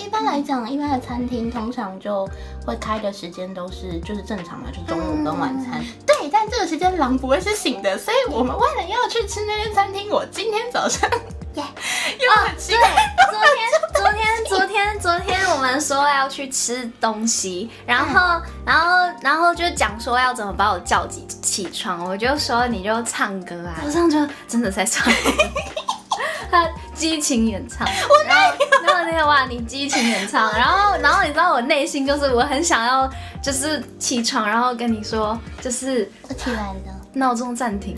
一般来讲，一般的餐厅通常就会开的时间都是就是正常嘛，就中午跟晚餐。对，但这个时间狼不会是醒的，所以我们为了要去吃那间餐厅，我今天早上又很奇怪。昨天我们说要去吃东西，然后就讲说要怎么把我叫起床，我就说你就唱歌啊，早上就真的在唱歌。他激情演唱，然后那个哇，你激情演唱，然后你知道我内心就是我很想要就是起床，然后跟你说就是我起来了，闹钟暂停。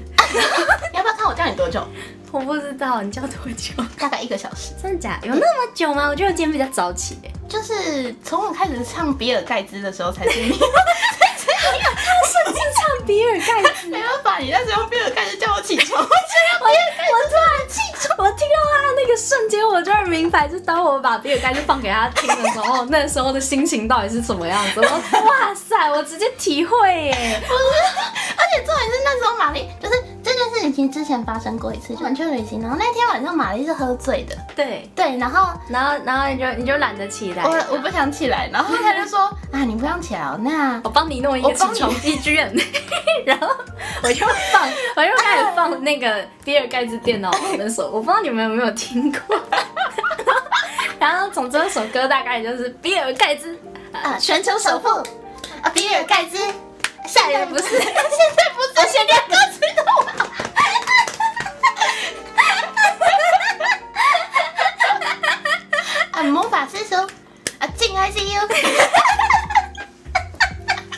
你要不要看我叫你多久？我不知道你叫多久，大概1个小时。真的假的？有那么久吗？我觉得我今天比较早起耶。就是从我开始唱比尔盖茨的时候才是你。他甚至唱比尔盖茨，没办法，你那时候比尔盖茨叫我起床，我突然起床，我听到他的那个瞬间，我突然明白，就是当我把比尔盖茨放给他听的时候，那时候的心情到底是什么样子？哇塞，我直接体会耶！不是，而且重点是那时候玛丽就是这件事情，其实之前发生过一次，就我们去旅行，然后那天晚上玛丽是喝醉的，对，然后你就懒得起来，我不想起来，然后他就说啊，你不用起来哦，那我帮你弄一个起床机卷，然后我就开始放那个比尔盖茨电脑旁的首，我不知道你们有没有听过。然后总之这首歌大概就是比尔盖茨全球首富比尔盖茨，下一个不是，现在